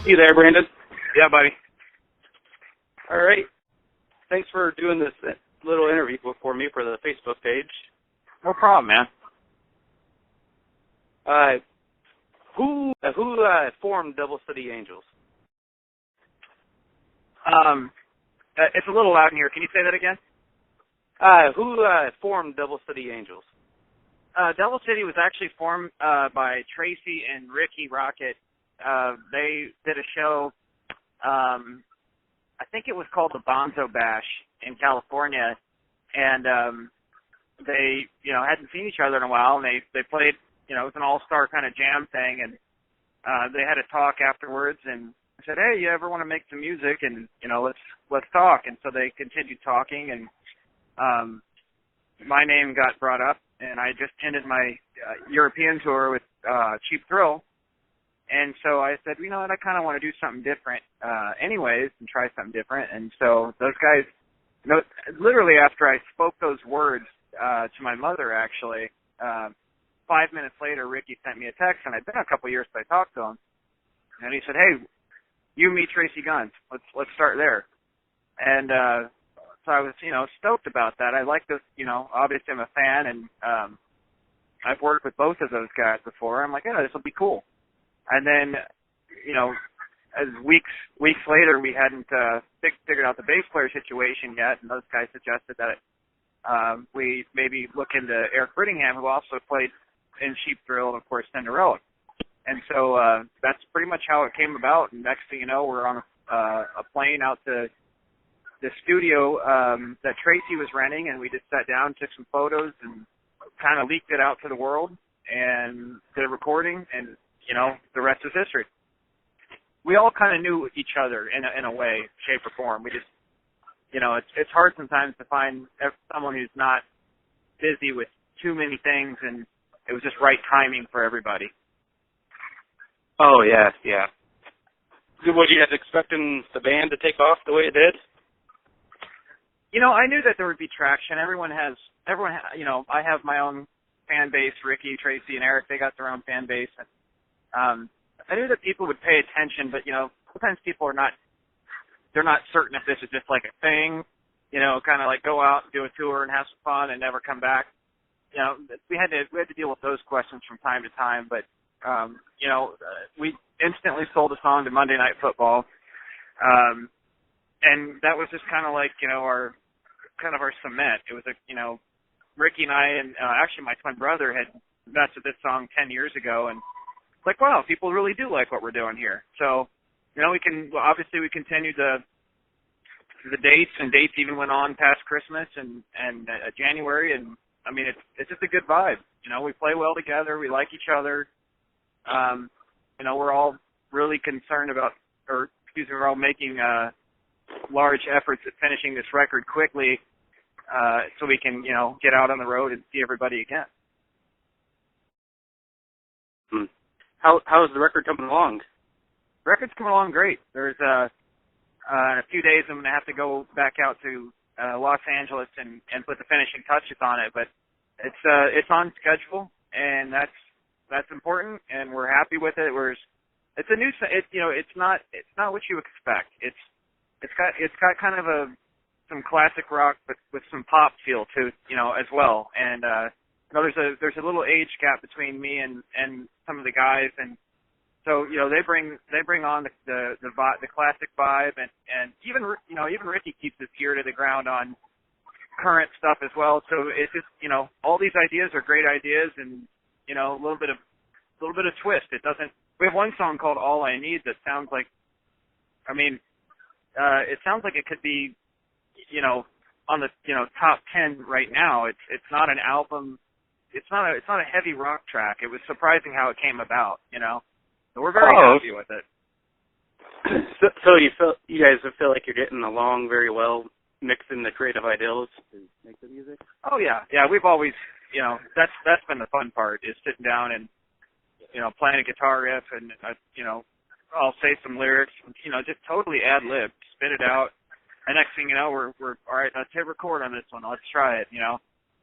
You there, Brandon? Yeah, buddy. All right. Thanks for doing this little interview for me for the Facebook page. No problem, man. Who formed Double City Angels? It's a little loud in here. Can you say that again? Who formed Double City Angels? Double City was actually formed by Tracy and Ricky Rocket. They did a show, I think it was called the Bonzo Bash in California, and they, hadn't seen each other in a while, and they played, it was an all-star kind of jam thing, and they had a talk afterwards, and I said, hey, you ever want to make some music, and, let's talk, and so they continued talking, and my name got brought up, and I just ended my European tour with Cheap Thrill. And so I said, I kind of want to do something different anyways and try something different. And so those guys, literally after I spoke those words to my mother, actually, 5 minutes later, Ricky sent me a text, and I'd been a couple years since I talked to him. And he said, hey, you meet Tracy Guns. Let's start there. And so I was, stoked about that. I like this, obviously I'm a fan, and I've worked with both of those guys before. I'm like, this will be cool. And then, as weeks later, we hadn't figured out the bass player situation yet, and those guys suggested that we maybe look into Eric Brittingham, who also played in Cheap Thrill and, of course, Cinderella. And so that's pretty much how it came about. And next thing you know, we're on a plane out to the studio that Tracy was renting, and we just sat down, took some photos, and kind of leaked it out to the world, and did a recording, and, the rest is history. We all kind of knew each other in a way, shape, or form. We just, it's hard sometimes to find someone who's not busy with too many things, and it was just right timing for everybody. Oh, yeah. Were you guys expecting the band to take off the way it did? I knew that there would be traction. Everyone, I have my own fan base. Ricky, Tracy, and Eric, they got their own fan base. And, I knew that people would pay attention, but, sometimes people they're not certain if this is just like a thing, kind of like go out and do a tour and have some fun and never come back. We had to deal with those questions from time to time, but, we instantly sold a song to Monday Night Football. And that was just kind of like, our cement. It was Ricky and I, and actually my twin brother had messed with this song 10 years ago, and it's like, wow, people really do like what we're doing here. So, we continued the dates, and dates even went on past Christmas and January, and I mean, it's just a good vibe. We play well together, we like each other. We're all really concerned about, we're all making large efforts at finishing this record quickly, so we can, get out on the road and see everybody again. How's the record coming along? Record's coming along great. There's in a few days I'm going to have to go back out to Los Angeles and put the finishing touches on it, but it's on schedule, and that's important, and we're happy with it. It's a new, it's not what you expect. It's got kind of some classic rock, but with some pop feel to as well. And there's a little age gap between me and some of the guys, and so they bring on the classic vibe, and even Ricky keeps his ear to the ground on current stuff as well. So it's just all these ideas are great ideas, and a little bit of twist. We have one song called All I Need that sounds like, it sounds like it could be, on the, top 10 right now. It's not an album. It's not a heavy rock track. It was surprising how it came about, So we're very happy with it. So you guys feel like you're getting along very well, mixing the creative ideals to make the music? Oh yeah. Yeah, we've always, that's been the fun part, is sitting down and, playing a guitar riff and, I'll say some lyrics, just totally ad-lib, spit it out. And next thing you know, we're all right, let's hit record on this one. Let's try it,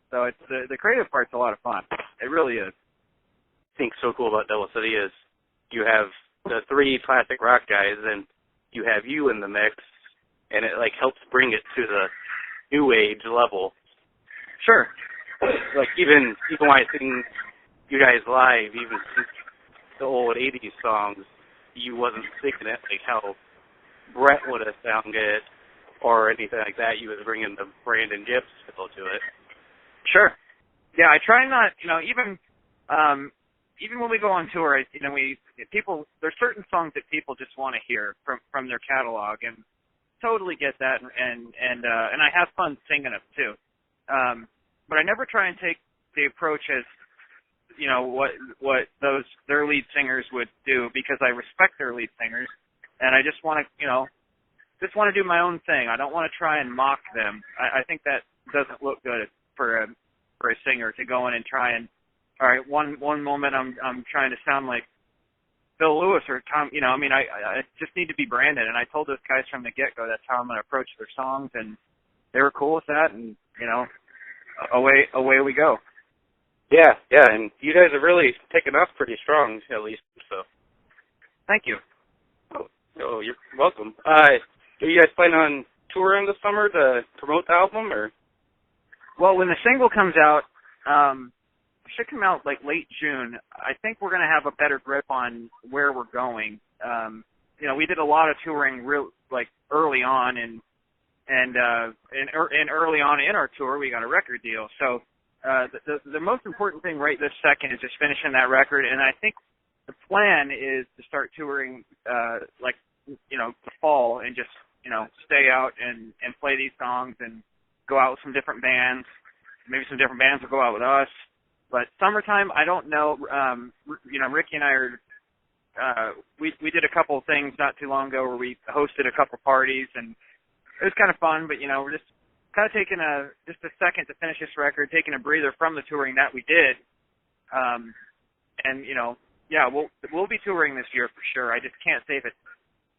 So it's the creative part's a lot of fun. It really is. I think so cool about Double City is you have the three classic rock guys, and you have you in the mix, and it like helps bring it to the new age level. Sure. Like even when I sing you guys live, even the old '80s songs, you wasn't singing it like how Brett would have sounded or anything like that. You was bringing the Brandon Gibbs feel to it. Sure. Yeah, I try not, even when we go on tour, there's certain songs that people just want to hear from their catalog, and totally get that, and I have fun singing them too. But I never try and take the approach as, what their lead singers would do, because I respect their lead singers, and I just want to do my own thing. I don't want to try and mock them. I think that doesn't look good for a singer to go in and try and, all right, one moment I'm trying to sound like Bill Lewis or Tom, I just need to be Brandon. And I told those guys from the get-go that's how I'm going to approach their songs, and they were cool with that, and, away we go. Yeah, and you guys have really taken off pretty strong, at least, so. Thank you. Oh, you're welcome. Are you guys planning on touring this summer to promote the album, or? Well, when the single comes out, it should come out like late June. I think we're going to have a better grip on where we're going. We did a lot of touring early on, and early on in our tour, we got a record deal. So the most important thing right this second is just finishing that record, and I think the plan is to start touring the fall and just stay out and play these songs and go out with some different bands. Maybe some different bands will go out with us. But summertime, I don't know. Ricky and I we did a couple of things not too long ago where we hosted a couple parties, and it was kind of fun. But we're just kind of taking a second to finish this record, taking a breather from the touring that we did. We'll be touring this year for sure. I just can't say if it's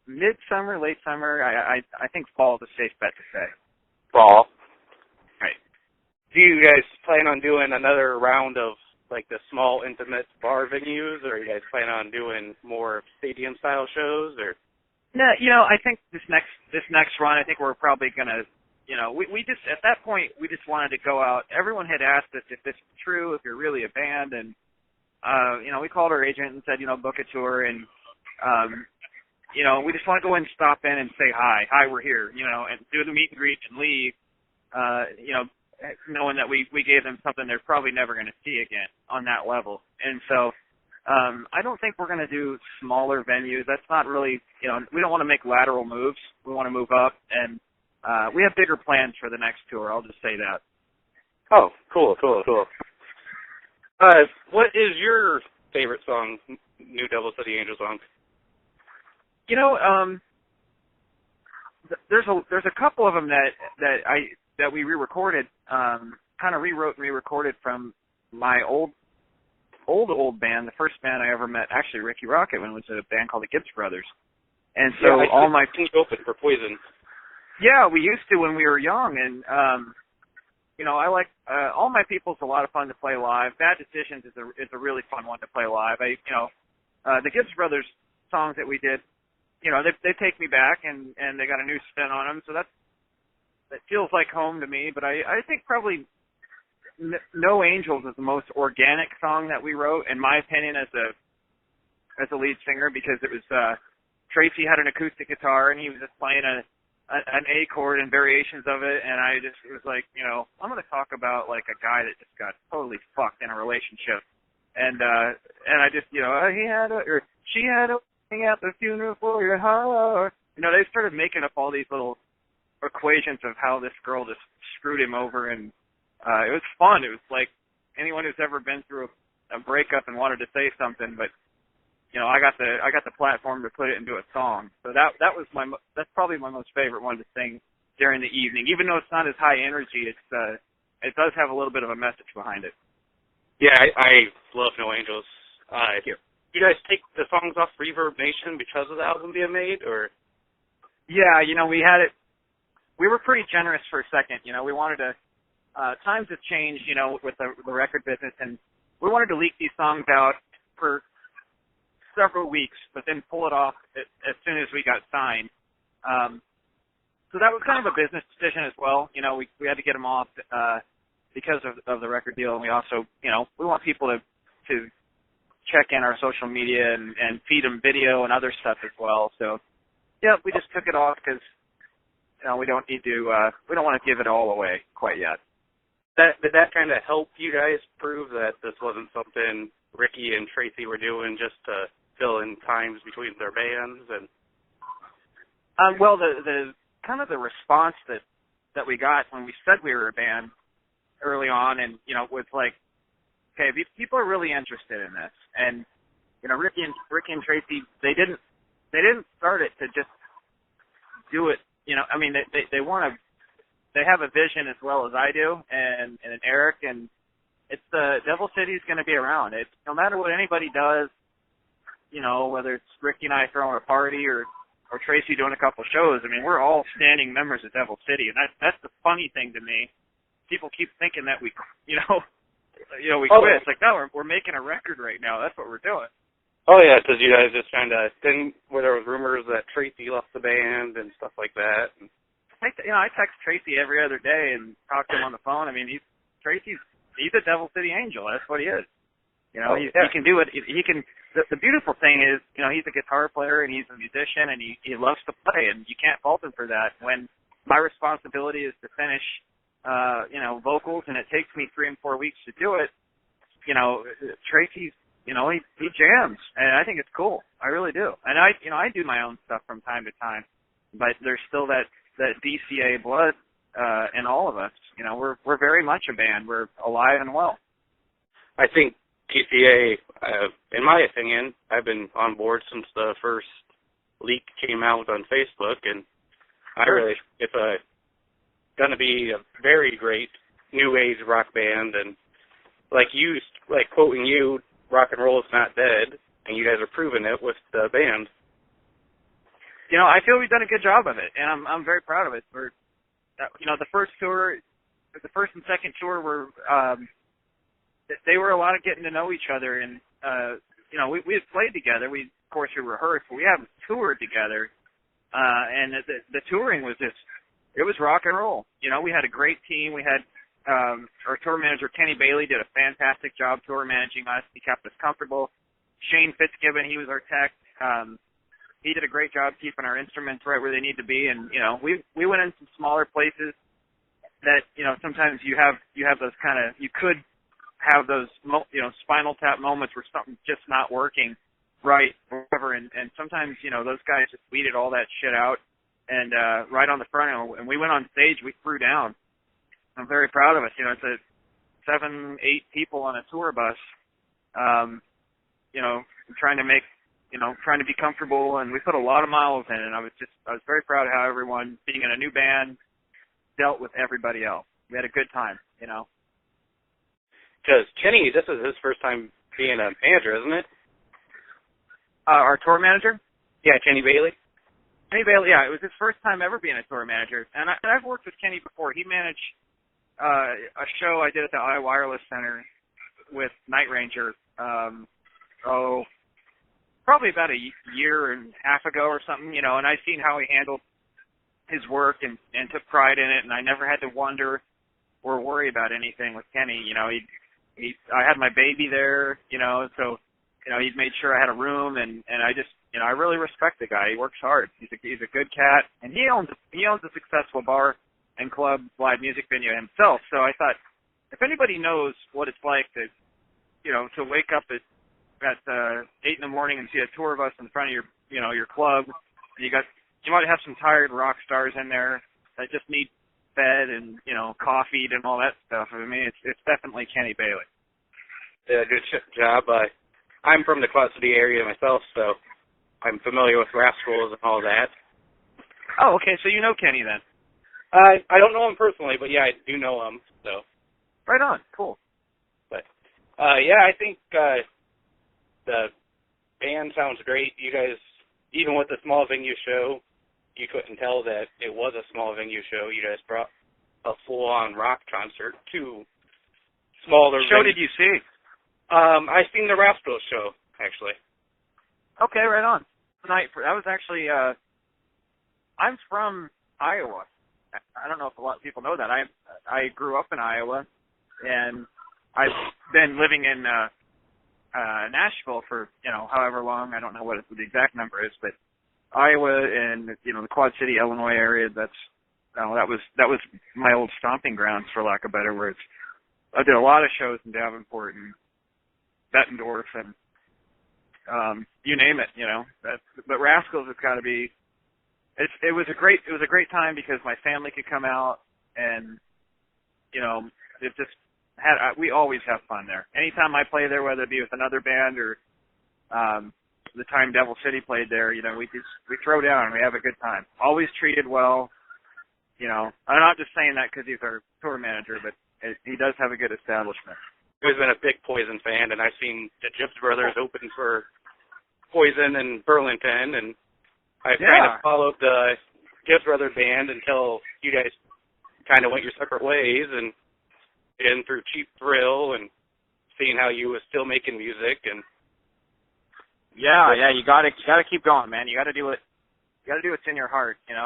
midsummer, late summer. I think fall is a safe bet to say. Fall. Right. Do you guys plan on doing another round of like the small intimate bar venues, or are you guys plan on doing more stadium style shows, or? No, I think this next run, I think we're probably gonna, we just at that point we just wanted to go out. Everyone had asked us if this is true, if you're really a band, and we called our agent and said, book a tour, and we just want to go in and stop in and say hi, we're here, and do the meet and greet and leave, knowing that we gave them something they're probably never going to see again on that level. And so I don't think we're going to do smaller venues. That's not really, we don't want to make lateral moves. We want to move up, and we have bigger plans for the next tour. I'll just say that. Oh, cool. What is your favorite song, new Devil City Angel song? There's a couple of them that we re-recorded, kind of rewrote and re-recorded from my old band, the first band I ever met, actually Ricky Rocket, when it was a band called the Gibbs Brothers. And so all my things open for Poison. Yeah, we used to when we were young, and I like All My People's a lot of fun to play live. Bad Decisions is a really fun one to play live. The Gibbs Brothers songs that we did, they take me back, and they got a new spin on them, so that feels like home to me. But I think probably No Angels is the most organic song that we wrote, in my opinion, as a lead singer, because it was Tracy had an acoustic guitar, and he was just playing an A chord and variations of it, and I just was like, I'm going to talk about like a guy that just got totally fucked in a relationship, and I just, he had or she had a wedding at the funeral for your heart. They started making up all these little equations of how this girl just screwed him over, and it was fun. It was like anyone who's ever been through a breakup and wanted to say something, but I got the platform to put it into a song. So that's probably my most favorite one to sing during the evening. Even though it's not as high energy, it does have a little bit of a message behind it. Yeah, I love No Angels. Thank you. You guys take the songs off Reverb Nation because of the album being made, or? Yeah, we had it. We were pretty generous for a second. We wanted to. Times have changed, with the record business, and we wanted to leak these songs out for several weeks, but then pull it off as soon as we got signed. So that was kind of a business decision as well. You know, we had to get them off because of the record deal, and we also, you know, we want people to check in our social media and feed them video and other stuff as well. So, yeah, we just took it off because, you know, we don't need to, we don't want to give it all away quite yet. Did that kind of help you guys prove that this wasn't something Ricky and Tracy were doing just to fill in times between their bands? And well, the kind of the response that we got when we said we were a band early on, and you know, was like, okay, these people are really interested in this, and you know, Ricky and Tracy, they didn't start it to just do it. You know, I mean, they want to. They have a vision as well as I do, and Eric, and it's Devil City is going to be around. It's no matter what anybody does, you know, whether it's Ricky and I throwing a party or Tracy doing a couple shows. I mean, we're all standing members of Devil City, and that's the funny thing to me. People keep thinking that we quit. It's like, no, we're making a record right now. That's what we're doing. Oh yeah, because you guys just kind of didn't. Where there was rumors that Tracy left the band and stuff like that. And I text Tracy every other day and talk to him on the phone. I mean, he's a Devil City Angel. That's what he is. You know, he can do it. He can. The beautiful thing is, you know, he's a guitar player and he's a musician and he loves to play, and you can't fault him for that. When my responsibility is to finish, vocals, and it takes me 3 and 4 weeks to do it, you know, Tracy's, you know, he jams, and I think it's cool. I really do. And I do my own stuff from time to time, but there's still that DCA blood in all of us. You know, we're very much a band. We're alive and well. I think DCA, in my opinion, I've been on board since the first leak came out on Facebook, and I really, it's going to be a very great new age rock band. And like quoting you, rock and roll is not dead, and you guys are proving it with the band. You know, I feel we've done a good job of it, and I'm very proud of it. We're, you know, the first and second tour were, they were a lot of getting to know each other, and you know, we had played together. We rehearsed, but we haven't toured together. And the touring was it was rock and roll. You know, we had a great team. We had our tour manager Kenny Bailey did a fantastic job tour managing us. He kept us comfortable. Shane Fitzgibbon, he was our tech. He did a great job keeping our instruments right where they need to be, and you know, we went in some smaller places that, you know, sometimes you have those kind of, you could have those, you know, Spinal Tap moments where something's just not working right, or whatever, and sometimes, you know, those guys just weeded all that shit out, and right on the front end, and we went on stage, we threw down. I'm very proud of us. You know, it's a 7-8 people on a tour bus, you know, trying to be comfortable, and we put a lot of miles in, and I was very proud of how everyone, being in a new band, dealt with everybody else. We had a good time, you know. Because Kenny, this is his first time being a manager, isn't it? Our tour manager? Yeah, Kenny Bailey. Kenny Bailey, yeah, it was his first time ever being a tour manager, and I've worked with Kenny before. He managed a show I did at the iWireless Center with Night Ranger, probably about a year and a half ago or something, you know, and I've seen how he handled his work and took pride in it, and I never had to wonder or worry about anything with Kenny. You know, I had my baby there, you know, so, you know, he'd made sure I had a room, and I just, you know, I really respect the guy. He works hard. He's a good cat, and he owns a successful bar and club live music venue himself. So I thought, if anybody knows what it's like to, you know, to wake up at 8 in the morning and see a tour bus in front of your club, and you might have some tired rock stars in there that just need fed and, you know, coffeed and all that stuff. I mean, it's definitely Kenny Bailey. Yeah, good job. I'm from the Quad City area myself, so I'm familiar with Rascals and all that. Oh, okay, so you know Kenny then. I don't know him personally, but yeah, I do know him, so. Right on, cool. But, yeah, I think the band sounds great. You guys, even with the small venue show, you couldn't tell that it was a small venue show. You guys brought a full-on rock concert to smaller What show did you see? I seen the Rascals show, actually. Okay, right on. That was actually, I'm from Iowa. I don't know if a lot of people know that. I grew up in Iowa, and I've been living in Nashville for, however long. I don't know what the exact number is, but Iowa and, the Quad City, Illinois area, that was my old stomping grounds, for lack of better words. I did a lot of shows in Davenport and Bettendorf and you name it, but Rascals has got to be. It was a great time because my family could come out and it just had. We always have fun there. Anytime I play there, whether it be with another band or the time Devil City played there, we throw down and we have a good time. Always treated well. I'm not just saying that because he's our tour manager, but he does have a good establishment. I've always been a big Poison fan, and I've seen the Gibbs brothers open for Poison in Burlington, and I've kind of followed the Gibbs Brothers band until you guys kind of went your separate ways, and in through Cheap Thrill and seeing how you was still making music. And yeah, you gotta keep going, man. You gotta do what's in your heart, and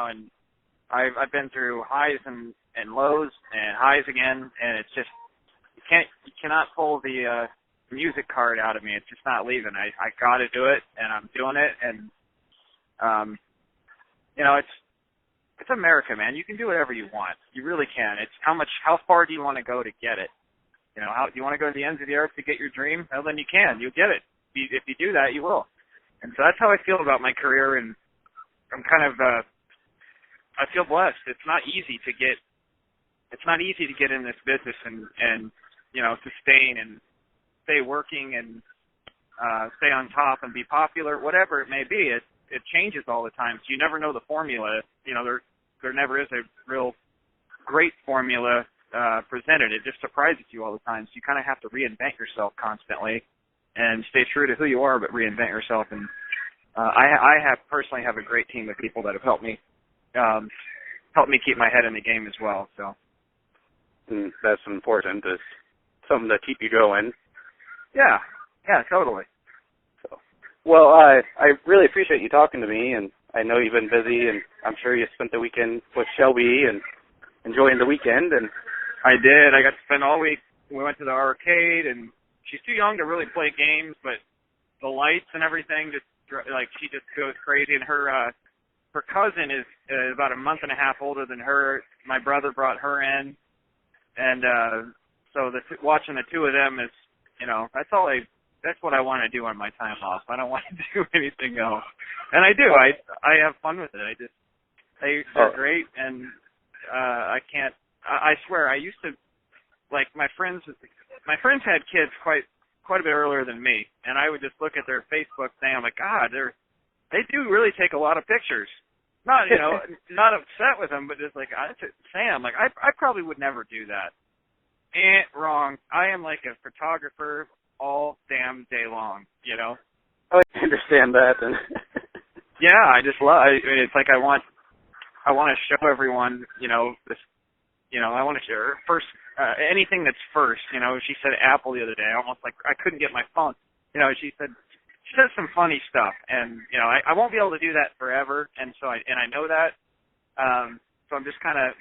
I've been through highs and lows and highs again, and it's just you cannot pull the music card out of me. It's just not leaving. I got to do it, and I'm doing it. And it's America, man. You can do whatever you want. You really can. It's how far do you want to go to get it? How do you want to go to the ends of the earth to get your dream? Well, then you can. You'll get it. If you do that, you will. And so that's how I feel about my career. And I'm kind of I feel blessed. It's not easy to get in this business and sustain and stay working and stay on top and be popular, whatever it may be. It changes all the time, so you never know the formula. There never is a real great formula presented. It just surprises you all the time, so you kind of have to reinvent yourself constantly and stay true to who you are, but reinvent yourself. And I personally have a great team of people that have helped me keep my head in the game as well. So that's important. It's something to keep you going. Yeah, totally. So, well, I really appreciate you talking to me, and I know you've been busy, and I'm sure you spent the weekend with Shelby and enjoying the weekend. And I did. I got to spend all week. We went to the arcade, and she's too young to really play games, but the lights and everything she just goes crazy. And her cousin is about a month and a half older than her. My brother brought her in, and so watching the two of them is, that's what I want to do on my time off. I don't want to do anything else. And I do. I have fun with it. They're great, and I swear, I used to, my friends had kids quite a bit earlier than me, and I would just look at their Facebook thing. I'm like, God, they do really take a lot of pictures. Not, not upset with them, but just Sam, I probably would never do that. Wrong. I am like a photographer all damn day long, I understand that. And yeah, I just love. It's like I want to show everyone, this. I want to share first anything that's first. She said Apple the other day. Almost like I couldn't get my phone. She said some funny stuff, and I won't be able to do that forever, and so I know that. So I'm just kind of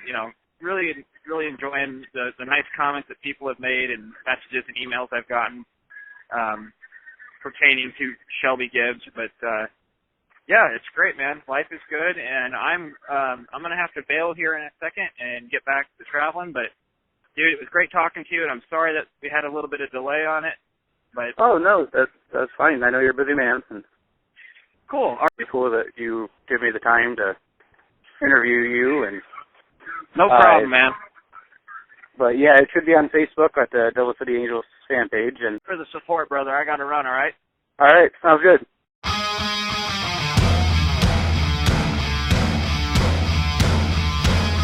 really enjoying the nice comments that people have made and messages and emails I've gotten pertaining to Shelby Gibbs. But yeah, it's great, man. Life is good, and I'm gonna have to bail here in a second and get back to traveling. But dude, it was great talking to you, and I'm sorry that we had a little bit of delay on it. But oh no, that's fine. I know you're a busy man. And cool. It's cool that you give me the time to interview you. And no problem, man. But yeah, it should be on Facebook at the Devil City Angels fan page. And for the support, brother, I got to run. All right. All right, sounds good.